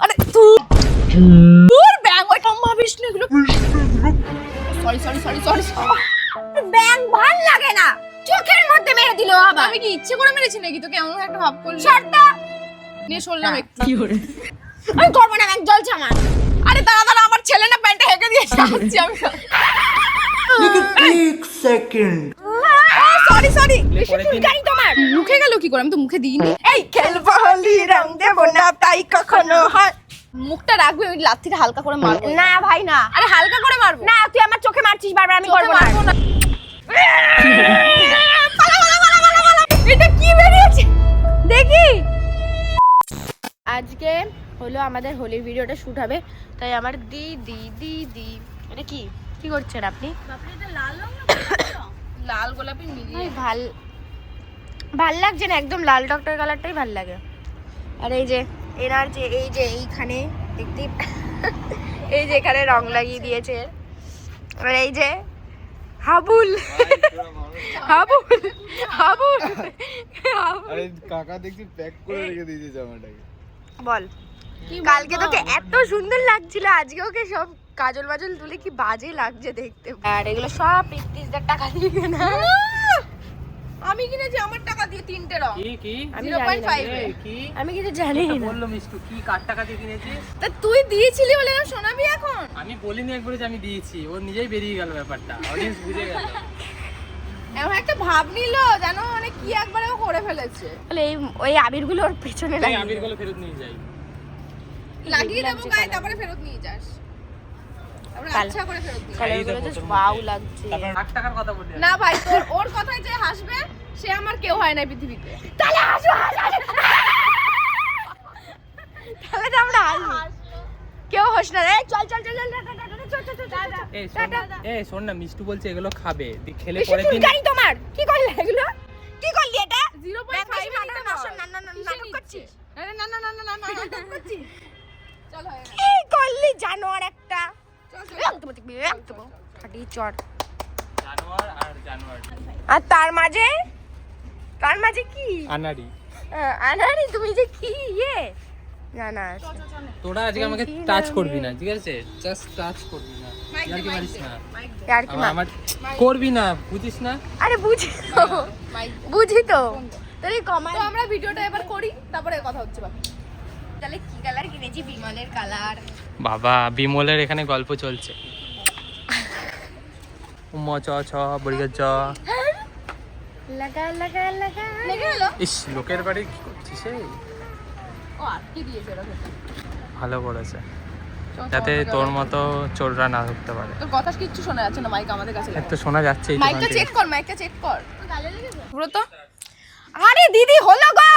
আরে তোর ব্যাং ওই কম ভাবিস না এগুলো। সরি ব্যাং ভাল লাগে না, চোখের মধ্যে মেরে দিল আবার। আমি কি ইচ্ছে করে মেরেছি নাকি তোকে এমন একটা ভাব করলি? ছাড়তা নিয়ে শুনলাম একটু। আমি করবো না, ব্যাং জ্বলছে আমার। আরে দাঁড়া আমার ছেলে না প্যান্টে হেঁকে দিয়েছে, আসছি আমি। एक सेकंड সরি ফুলকানি তোমার মুখে গেল কি করে? আমি তো মুখে দিইনি। এই খেলবো হোলি রং দেবো না তাই কখনো হয়। মুখটা রাখবি, আমি লাথিটা হালকা করে মারবো। না ভাই না, আরে হালকা করে মারবো না। তুই আমার চোখে মারছিস বারবার, আমি করবো না। এটা কি বেরিয়েছে দেখি। আজকে হলো আমাদের হোলির ভিডিওটা শুট হবে, তাই আমার দিদি এটা কি করছেন আপনি? লাল গোলাপি মিলিয়ে ভাল লাগছে না, একদম লাল ডক্টর কালারটাই ভাল লাগে। আর এই যে এনার যে এইখানে দেখতে এই যে এখানে রং লাগিয়ে দিয়েছে। আর এই যে হাবুল আরে কাকা দেখছি প্যাক করে রেখে দিয়েছে জামাটাকে। বল কালকে তোকে এত সুন্দর লাগছিল, আজকে ওকে সব কাজল বাজল তুলে কি বাজে লাগছে দেখতে। আর এগুলো সব ৩৫,০০০ টাকা দিয়ে কেনা। আমি কিনেছি আমার টাকা দিয়ে তিনটে রং। কি আমি 0.5 কি আমি কিছু জানি না। বললো মিষ্টু কি কার টাকা দিয়ে কিনেছিস? তা তুই দিয়েছিলি বলে না শোনাবি এখন? আমি বলিনি একবারে যে আমি দিয়েছি, ও নিজেই বেরিয়ে গেল ব্যাপারটা, অডিয়েন্স বুঝে গেল। এমন একটা ভাব নিল জানো, মানে কি একবারে ও করে ফেলেছে। তাহলে ওই আবিরগুলো ওর পেছনে এই লাগিয়ে আবিরগুলো ফেরত নিয়ে যাই, লাগিয়ে দেবো গায়ে, তারপরে ফেরত নিয়ে যাস। তারপরে আচ্ছা করে ফেরত নিয়ে। কালারগুলো জাস্ট প্রথম ওয়াও লাগছে। তারপর 1 টাকার কথা বলি না ভাই, ওর কথায় যে হাসবে সে আমার কেউ হয় না পৃথিবীতে। তাহলে হাসো তাহলে তো আমরা হাসবো। কেউ হাস না রে, চল এই শোন না, মিষ্টু বলছে এগুলো খাবে, খেলে বেশি পরে দিন। ফুলকানি তোমার কি করলে এগুলো? কি করলি এটা? 0.5 না নাটক করছিস? আরে না নাটক করছিস। চল হয় না। কি করলি জানোয়ার একটা? চল একদম ফাটি চড়। জানোয়ার আর তার মাঝে কি আনাড়ি। তুমি যে কি না তোরা আজকে আমাকে টাচ করবি না, ঠিক আছে? জাস্ট টাচ করবি না, আর কি পারিস না, আর কি আমার করবি না, বুঝিস না? আরে বুঝি তো তাহলে কমা। তো আমরা ভিডিওটা এবার করি, তারপরে কথা হচ্ছে বাকি। তাহলে কি কালার কিনেছি? বিমলের কালার। বাবা বিমলের এখানে গল্প চলছে। চ বড়িয়া চ লাগা গেল। ইস, লোকের বাড়ি কি করছিস? ও আর কি দিয়েছে ওরা? ভালো করেছে, যাতে তোর মতো চোররা না ঢুকতে পারে। তোর কথা কিচ্ছু শোনা যাচ্ছে না, মাইক আমাদের কাছে একটু শোনা যাচ্ছে। মাইকটা চেক কর পুরো তো। আরে দিদি হলো গো।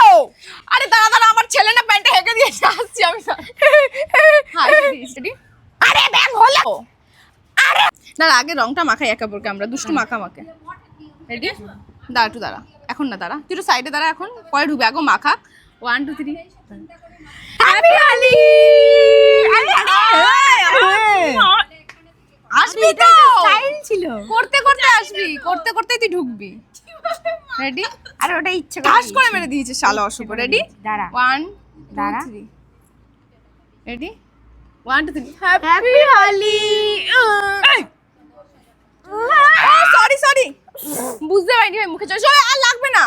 আরে দাঁড়া আমার ছেলে না প্যান্টে হেঁকে দিয়েছে, আসছি আমি। আরে ব্যাং হলো। আরে না আগে রংটা মাখাই একাবরকে, আমরা দুষ্টু মাখা রেডি? দাঁড়া এখন না, দাঁড়া তুই একটু সাইডে দাঁড়া, এখন পরে ঢুকবে। আগে মাখা 1 2 3। হ্যাপি হোলি। আসবি তো, স্টাইল ছিল। করতে আসবি, করতে তুই ঢুকবি। রেডি? আর ওটা ইচ্ছে করে মেরে দিয়েছে শালা অশুভ। রেডি? দাঁড়া 1 2 3। রেডি? 1 2 3। হ্যাপি হোলি। সরি বুঝতে পারিনি ভাই, মুখে জল আর লাগবে না।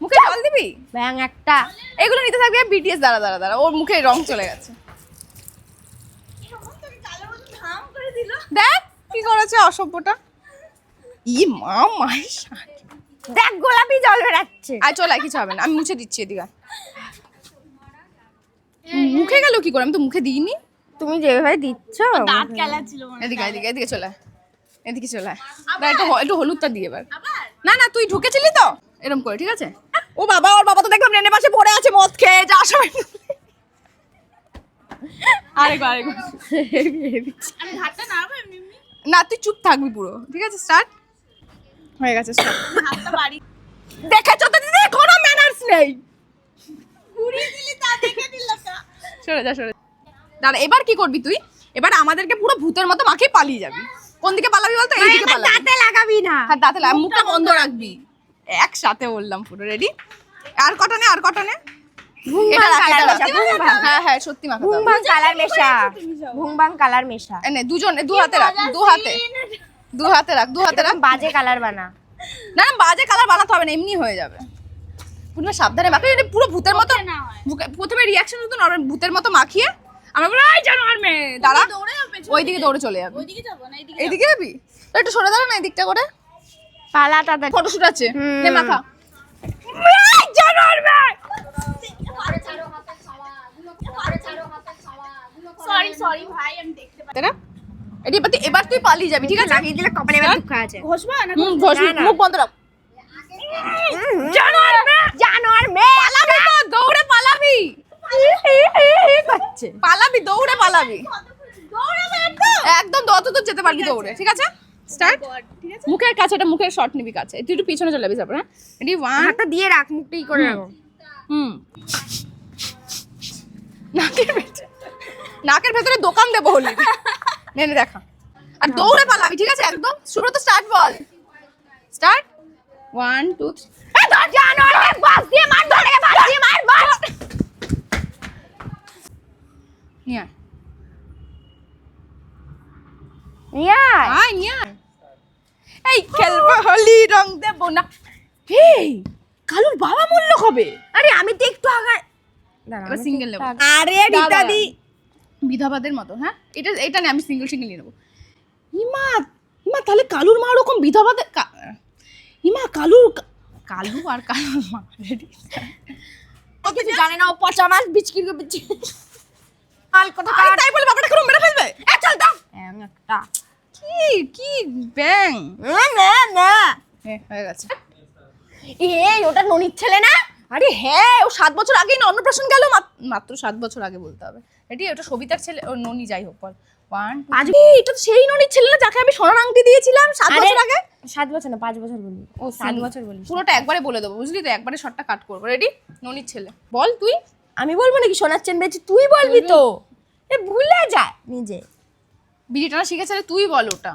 মুখে জল দিবি? ব্যাং একটা এগুলো নিতে থাকবে। বিটিএস দাঁড়া ওর মুখে রং চলে গেছে। দেখ কি করেছে অসভ্যটা। দেখ গোলাপি জল বেরাচ্ছে। আর চল কিছু হবে না, আমি মুছে দিচ্ছি। এদিকে মুখে গেল কি করে? আমি তো মুখে দিইনি। তুমি যেভাবে দিচ্ছ দাঁত কেলা ছিল। এদিকে চলে একটু হলুদটা দিয়ে এবার। না তুই ঢুকেছিলি তো এরকম করে, ঠিক আছে? ও বাবা, ওর বাবা তো দেখলাম ট্রেনের পাশে পড়ে আছে মদ খেয়ে, যা সময়। আরেকবার না, তুই চুপ থাকবি পুরো, ঠিক আছে? স্টার্ট হয়ে গেছে। দেখেছো তো দিদি, কোনো ম্যানার্স নেই। সরে যা। দাঁড়া, এবার কি করবি তুই? এবার আমাদেরকে পুরো ভূতের মতো মাখিয়ে পালিয়ে যাবি। কোন দিকে পালাবি বলতো? এই দিকে পালাবি। দাঁতে লাগাবি না। হ্যাঁ দাঁতে লাগা, মুখটা বন্ধ রাখবি। একসাথে বললাম পুরো। রেডি? আর কটা নে ভুংবাং কালার মেশা, হ্যাঁ হ্যাঁ সত্যি মাখাতে হবে। ভুংবাং কালার মেশা, ভুংবাং কালার মেশা। এই নে দুজন দু হাতে রাখ, দু হাতে রাখ, দু হাতে রাখ। বাজে কালার বানা। না না বাজে কালার বানাতে হবে না, এমনি হয়ে যাবে। পুরো সাবধানে মাখিয়ে, এটা পুরো ভূতের মতো। প্রথমে রিয়াকশন হতো নরমাল ভূতের মতো মাখিয়ে আমরা বলি এই জানোয়ার মেয়ে দাঁড়া, ওইদিকে দৌড়ে চলে যাবে। এইদিকে যাবি তো, একটু সরে দাঁড়া না এদিকটা করে। পালা তাড়াতাড়ি। ফটোশুট আছে, নে মাখা। এই জানোয়ার মেয়ে। সরি ভাই আমি দেখতে পাচ্ছি তাই না? এবার তুই পালিয়ে যাবি, ঠিক আছে? লাগিয়ে দিলে কপালে এবার দুঃখ আছে। ঘষবা না ঘষবি, না, না। মুখ বন্ধ রাখ। জানোয়ার মেয়ে, জানোয়ার মেয়ে। পালাবি তো, দৌড়ে পালাবি। করছে। পালাবি, দৌড়ে পালাবি। একদম যত দূর যেতে পারবি দৌড়ে, ঠিক আছে? স্টার্ট। মুখের কাছে, এটা মুখের শট নিবি কাছে, তুই একটু পিছনে চলে যাবি তারপর। হ্যাঁ রেডি 1 হাতটা দিয়ে রাখ, মুখটা ই করে রাখো। নাকের ভেতরে দোকান দেবো হলি। নে দেখা, আর দৌড়ে পালাবি, ঠিক আছে? একদম সুব্রত স্টার্ট বল। স্টার্ট 1 2 3। এই ধর জানোয়ার মেয়ে, বাস দিয়ে মার, ধরে বাস দিয়ে মার, বাস। নিয়ে নিয়া আয়, নিয়ে আয়। এই খেলবো হোলি, রং দেবো না। এই কালুর বাবা মূল্য কবে? আরে আমি তো একটু আগে এবার সিঙ্গেল নেবো। আরে রিতাদি বিধবাদের মতো। হ্যাঁ এটা নেই, আমি সিঙ্গেল নিয়ে নেবো। ইমা ইমা তাহলে কালুর মা ওরকম বিধবাদের ইমা কালু আর কালুর মা রেডি। ও কিছু জানে না, ও পচা মাছ বিচকির বিচকি মাল কথা আরে তাই বলে বাবাটা কেন মেরে ফেলবে? এ চল দাও একটা কি ব্যাং। না না হয়ে গেছে। এই ওটা ননির ছেলে না? আরে হ্যাঁ, ও 7 বছর আগেই না অন্নপ্রাশন গেল, মাত্র 7 বছর আগে বলতে হবে। রেডি? ওটা সবিতার ছেলে, ও ননি যাই হোক বল। 1 2 এটা তো সেই ননির ছেলে না যাকে আমি সোনার আংটি দিয়েছিলাম 7 বছর আগে। 7 বছর না 5 বছর বলি। ও 7 বছর বলি। পুরোটা একবারে বলে দেবো, বুঝলি তো? একবারে শর্টটা কাট করবো। রেডি? ননির ছেলে বল তুই। আমি বলবো নাকি সোনার চেন বেচি? তুই বলবি তো। এ ভুলে যা নিজে। বিড়িটা না শিখেছে, তুই বল ওটা।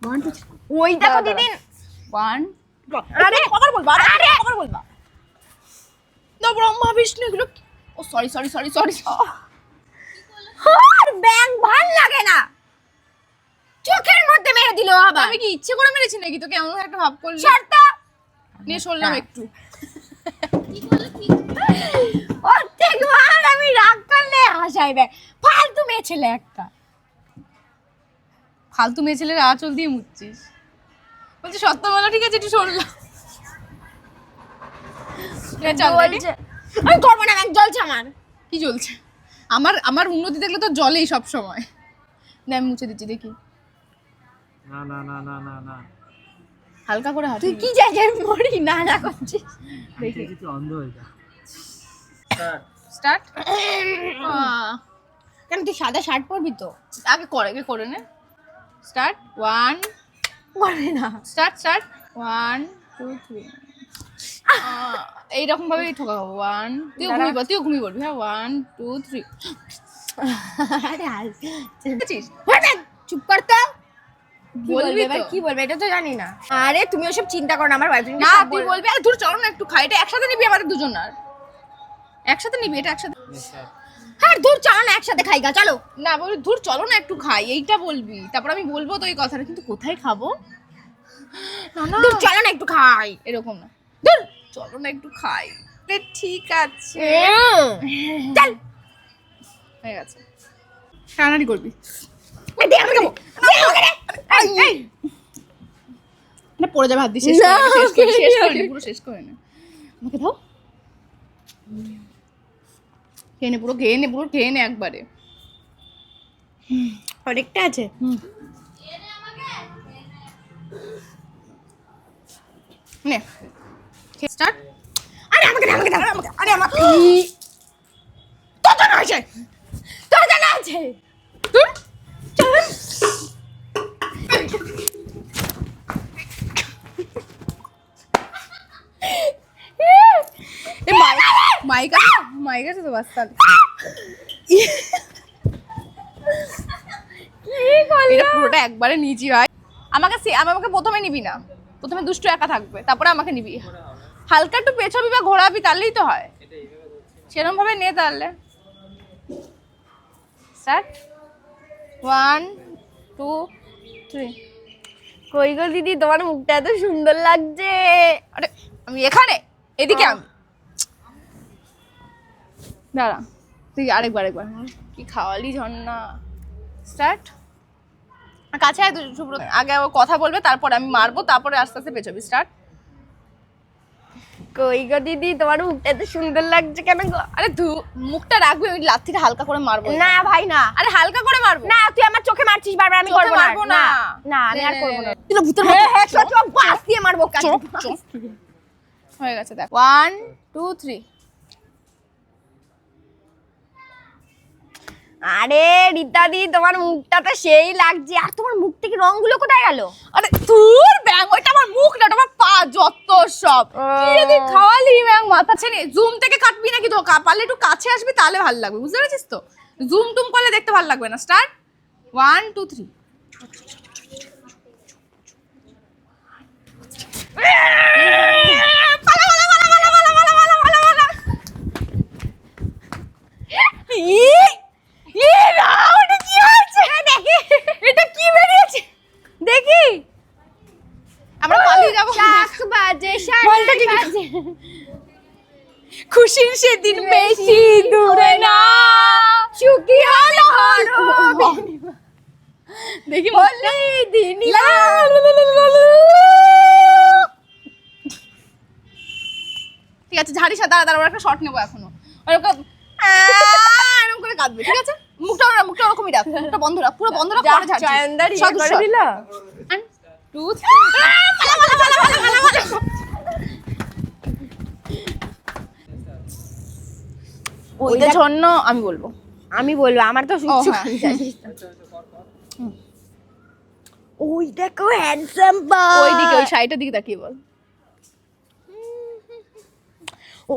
1 2 3 ওই দেখো দিদি 1 আরে আবার বলবা, আবার বলবা। না ব্রহ্মা বিষ্ণু এগুলো ও সরি আর ব্যাং ভাল লাগে না, চোখের মধ্যে মেরে দিল আবার। আমি কি ইচ্ছে করে মেরেছি নাকি তোকে এমন একটা ভাব করলি? শর্ত নিয়ে সরলাম একটু। প্রত্যেকবার আমি রাগ করলে হাসাইবে, ফালতু মেয়ে ছেলে একটা। ফালতু মেয়ে ছেলের আঁচল দিয়ে মুচ্ছিস। বলছি সত্য বলো, ঠিক আছে? একটু সরলাম। বলছে আমি করবো না, ব্যাং জ্বলছে আমার। কি জ্বলছে? আমার উন্নতি দেখলে তো জলেই সব সময়। না আমি মুছে দিচ্ছি, দেখি। না না না না না না, হালকা করে হাত। তুই কি যাই যাই মরি না না করছিস। দেখি কিছু অন্ধ হয়ে যা। স্টার্ট। কেন তুই সাদা শার্ট পরবি তো? আগে করে নে। স্টার্ট 1 করে না। স্টার্ট 1 2 3। এইরকম ভাবে ঠোকা খাবো। 1 তুইও ঘুমিয়ে পড়বি। হ্যাঁ 1 2 3। আরে হাস বুঝছিস? চুপ কর তো। বলবি এবার তো? কি বলবে এটা তো জানি না। আরে তুমি ওসব চিন্তা করো না, আমার বয়ফ্রেন্ড না তুই বলবি। আরে দূর চলো না একটু খাই, এটা একসাথে নিবি আমাদের দুজন। আর একসাথে নিবি, এটা একসাথে। হ্যাঁ দূর চলো না একসাথে খাই গা, চলো। না বলি দূর চলো না একটু খাই, এইটা বলবি। তারপর আমি বলবো তো এই কথাটা, কিন্তু কোথায় খাবো? না না দূর চলো না একটু খাই। এরকম না, দূর চলো না একটু খাই। ঠিক আছে চল হয়ে গেছে। টানাটানি করবি দে আমি খাবো। না পড়ে যাবে হাত দিয়ে। শেষ করে নে, পুরো শেষ করে নে। আমাকে দাও। খেয়ে নে একবারে। অনেকটা আছে। নে স্টার্ট। আরে আমাকে দে, আমাকে দে, আরে আমাকে তোর জানা আছে, তোর জানা আছে। চল মাইক আছে তো বাস্তাল। এটা পুরোটা একবারে নিচি হয়। আমাকে প্রথমে নিবি না, প্রথমে দুষ্টু একা থাকবে, তারপরে আমাকে নিবি। হালকা একটু পেছাবি বা ঘোরাবি, তাহলেই তো হয়। সেরকম ভাবে নে তাহলে। স্টার্ট। 1 2 3। কই গো দিদি তোমার মুখটা এত সুন্দর লাগছে। আরে আমি এখানে, এদিকে আমি। দাঁড়া, তুই আরেকবার কি খাওয়ালি ঝর্ণা। স্টার্ট। কাছে আয় তুই, সুব্রত। আগে ও কথা বলবে, তারপর আমি মারবো, তারপরে আস্তে আস্তে পেছাবি। স্টার্ট। কই গো দিদি তোমার মুখটা এত সুন্দর লাগছে কেন গো? আরে মুখটা রাখবি, ওই লাথিটা হালকা করে মারবো। না ভাই না, আরে হালকা করে মারবো। না তুই আমার চোখে মারছিস বারবার, আমি চোখে করব না। মারবো না। না আমি আর করব না। তুই না ভূতের হ্যাঁ মতো হ্যাঁ চোখ বাস দিয়ে মারবো কাজ। হয়ে গেছে দেখ। 1 2 3। আরে রীতা দি তোমার মুখটা তো সেই লাগছে, আর তোমার মুখ থেকে রংগুলো কোথায় গেল? আরে তোর ব্যাং, ওইটা আমার মুখ না, ওটা আমার পা, যত সব। কি রে তুই খাওয়ালি ব্যাং, মাথা ছেনে। জুম থেকে কাটবি নাকি? তো পারলে একটু কাছে আসবি, তাহলে ভালো লাগবে, বুঝতে পেরেছিস তো? জুম টুম করলে দেখতে ভালো লাগবে না। স্টার্ট। 1 2 3। এটা কি বেরিয়েছে দেখি। আমরা পালিয়ে যাবো। শাক বাজে বলটা কি? বাজে। খুশির সেদিন বেশি দূরে না, সুখী হলো হলো দেখি বলি দিনি। ঠিক আছে, ঝাড়িস না, দাঁড়া ওর একটা শর্ট নেবো এখনো। এরকম এরকম করে কাঁদবে, ঠিক আছে? মুখটা ওরকমই রাখ, মুখটা বন্ধ রাখ, পুরো বন্ধ রাখ, পরে ঝাড়ছি। চয়নদার ইয়ে সব করে দিল। 1 2 3। ওইটা জন্য আমি বলবো। আমি বলবো, আমার তো ও সুখ হ্যাঁ। ওই দেখো হ্যান্ডসাম বয়। ওইদিকে, ওই সাইডের দিকে তাকিয়ে বল।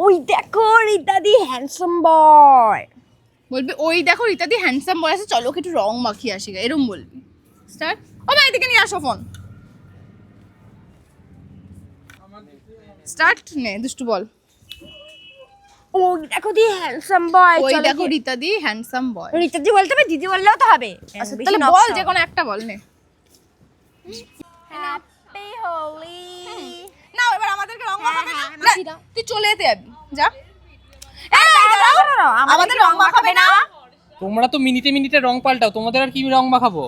ওই দেখো রীতা দি হ্যান্ডসাম বয়। বলবি ওই দেখো রীতাদি হ্যান্ডসাম বয় আছে, চলো ওকে একটু রং মাখিয়ে আসি, এরম বলবি। স্টার্ট। ও ভাই এদিকে নিয়ে আসো ফোন। স্টার্ট। নে দুষ্টু বল। ওই দেখো দি হ্যান্ডসাম বয়। ওই দেখো রীতাদি হ্যান্ডসাম বয়। রীতা দি বলতে হবে, দিদি বললেও তো হবে। আচ্ছা তাহলে বল, যে কোনো একটা বল। নে হ্যাপি হোলি। না, এবার আমাদেরকে রং মাখাবে না। না, তুই চলে যেতে যাবি, যা। আমাদের রং মাখাবে না। তোমরা তো মিনিটে মিনিটে রং পাল্টাও, তোমাদের আর কি রং মাখাবো?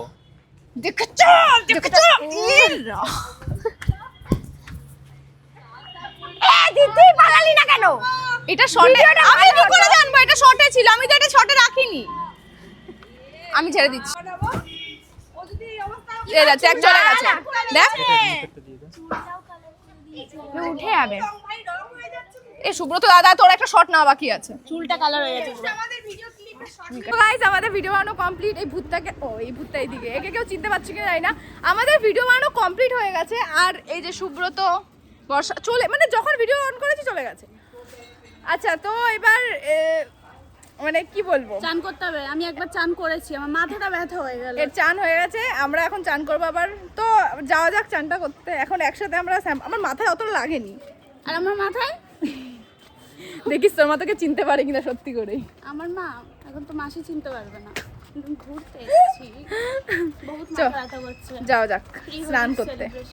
দেখেছো দেখেছো। দিদি পালালি না কেন? এটা শর্টে, আমি কি করে জানবো এটা শর্টে ছিল? আমি তো এটা শর্টে রাখিনি। আমি ছেড়ে দিচ্ছি। এই দেখ, চেক চলে গেছে, দেখ। উঠে যাবে। এই সুব্রত দাদা, তোর একটা শর্ট না বাকি আছে। চুলটা কালার হয়ে গেছে। গাইস আমাদের ভিডিও বানানো কমপ্লিট। এই ভূতটাকে, ও এই ভূতটা এইদিকে, একে কেউ চিনতে পারছে কিনা জানি না। আমাদের ভিডিও বানানো কমপ্লিট হয়ে গেছে। আর এই যে সুব্রত বর্ষা চলে, মানে যখন ভিডিও অন করেছি চলে গেছে। আচ্ছা তো এবার মানে কি বলবো, চান করতে হবে। আমি একবার চান করেছি, আমার মাথাটা ব্যথা হয়ে গেল। এর চান হয়ে গেছে, আমরা এখন চান করবো আবার। তো যাওয়া যাক চানটা করতে। এখন একসাথে আমরা আমার মাথায় অতটা লাগেনি। আর আমার মাথায় দেখিস তোর মাথাকে চিনতে পারে কিনা সত্যি করেই। আমার মা এখন তো মাসি চিনতে পারবে না। ঘুরতে এসেছি, বহুত মাথা ব্যথা করছে। যাওয়া যাক Free হয়ে স্নান করতে। celebration